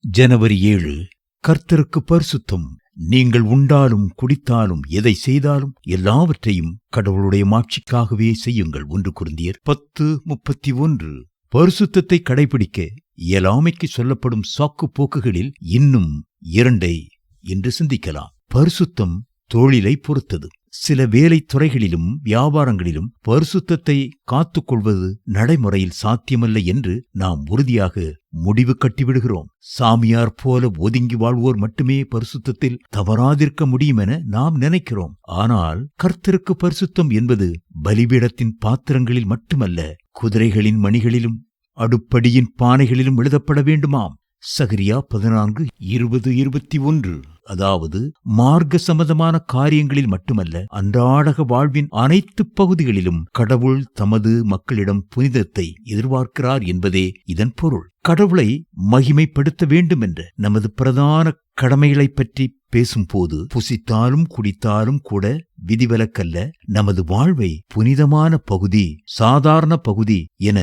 ஜனவரி 7. கர்த்தருக்கு பரிசுத்தம். நீங்கள் உண்டாலும் குடித்தாலும் எதை செய்தாலும் எல்லாவற்றையும் கடவுளுடைய மாட்சிக்காகவே செய்யுங்கள். 1 கொரிந்தியர் 10:31. பரிசுத்தத்தை கடைபிடிக்க இயலாமைக்கு சொல்லப்படும் சாக்கு போக்குகளில் இன்னும் 2 என்று சிந்திக்கலாம். பரிசுத்தம் தொழிலை பொறுத்தது. சில வேலை துறைகளிலும் வியாபாரங்களிலும் பரிசுத்தத்தை காத்துக்கொள்வது நடைமுறையில் சாத்தியமல்ல என்று நாம் உறுதியாக முடிவு கட்டிவிடுகிறோம். சாமியார் போல ஒதுங்கி வாழ்வோர் மட்டுமே பரிசுத்தத்தில் தவறாதிருக்க முடியும் என நாம் நினைக்கிறோம். ஆனால் கர்த்தருக்கு பரிசுத்தம் என்பது பலிபீடத்தின் பாத்திரங்களில் மட்டுமல்ல, குதிரைகளின் மணிகளிலும் அடுப்படியின் பானைகளிலும் எழுதப்பட வேண்டுமாம். சகரியா 14:20-21. அதாவது மார்க்க சம்பந்தமான காரியங்களில் மட்டுமல்ல, அன்றாடக வாழ்வின் அனைத்து பகுதிகளிலும் கடவுள் தமது மக்களிடம் புனிதத்தை எதிர்பார்க்கிறார் என்பதே இதன் பொருள். கடவுளை மகிமைப்படுத்த வேண்டும் என்ற நமது பிரதான கடமைகளை பற்றி பேசும்போது புசித்தாலும் குடித்தாலும் கூட விதிவிலக்கல்ல. நமது வாழ்வை புனிதமான பகுதி, சாதாரண பகுதி என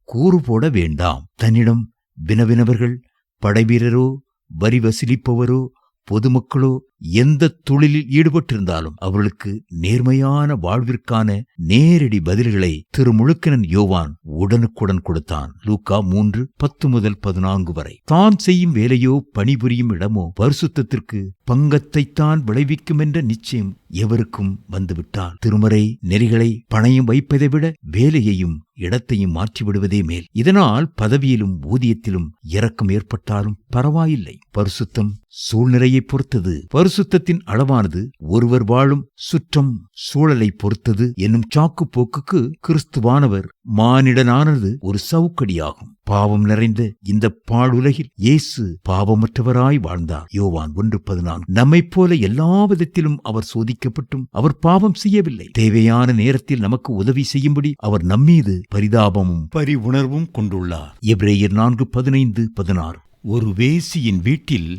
கூறு போட வேண்டாம். தன்னிடம் வினவினவர்கள், படைவீரரோ வரி வசூலிப்பவரோ பொதுமக்களோ எந்த தொழிலில் ஈடுபட்டிருந்தாலும் அவர்களுக்கு நேர்மையான வாழ்விற்கான நேரடி பதில்களை திருமுழுக்கினன் யோவான் உடனுக்குடன் கொடுத்தான். லூக்கா 3:10-14 வரை. தான் செய்யும் வேலையோ பணிபுரியும் இடமோ பரிசுத்தத்திற்கு பங்கத்தைத்தான் விளைவிக்கும் என்ற நிச்சயம் எவருக்கும் வந்துவிட்டால் திருமறை நெறிகளை பணயம் வைப்பதை விட வேலையையும் இடத்தையும் மாற்றிவிடுவதே மேல். இதனால் பதவியிலும் ஊதியத்திலும் இரக்கம் ஏற்பட்டாலும் பரவாயில்லை. பரிசுத்தம் சூழ்நிலையை பொறுத்தது. பரிசுத்தத்தின் அளவானது ஒருவர் வாழும் சுற்றம் சூழலை பொறுத்தது என்னும் சாக்கு போக்குக்கு கிறிஸ்துவானவர் மானிடனானது ஒரு சவுக்கடியாகும். பாவம் நிறைந்த இந்த பாழுலகில் இயேசு பாவமற்றவராய் வாழ்ந்தார். யோவான் 1:14. நம்மைப் போல எல்லா விதத்திலும் அவர் சோதிக்கப்பட்டும் அவர் பாவம் செய்யவில்லை. தேவையான நேரத்தில் நமக்கு உதவி செய்யும்படி அவர் நம்மீது பரிதாபமும் பரிவுணர்வும் கொண்டுள்ளார். எபிரேயர் 4:15-16. ஒரு வேசியின் வீட்டில்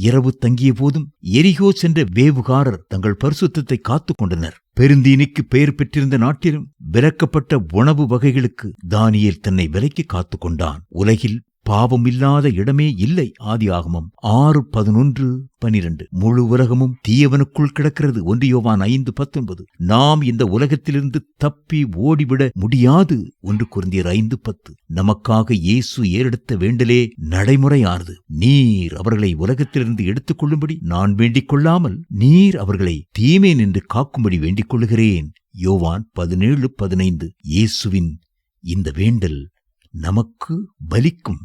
இரவு தங்கிய போதும் எரிகோ சென்ற வேவுகாரர் தங்கள் பரிசுத்தத்தை காத்துக் கொண்டனர். பெருந்தீனிக்கு பெயர் பெற்றிருந்த நாட்டிலும் விலக்கப்பட்ட உணவு வகைகளுக்கு தானியேல் தன்னை விலக்கி காத்துக் கொண்டான். உலகில் பாவம் இல்லாத இடமே இல்லை. ஆதியாகமம் 6:11-12. முழு உலகமும் தீயவனுக்குள் கிடக்கிறது. 1 யோவான் 5:19. நாம் இந்த உலகத்திலிருந்து தப்பி ஓடிவிட முடியாது. 1 கொரிந்தியர் 5:10. நமக்காக இயேசு ஏறெடுத்த வேண்டலே நடைமுறையானது. நீர் அவர்களை உலகத்திலிருந்து எடுத்துக் கொள்ளும்படி நான் வேண்டிக் கொள்ளாமல் நீர் அவர்களை தீமை நின்று காக்கும்படி வேண்டிக் கொள்ளுகிறேன். யோவான் 17:15. இயேசுவின் இந்த வேண்டல் நமக்கு பலிக்கும்.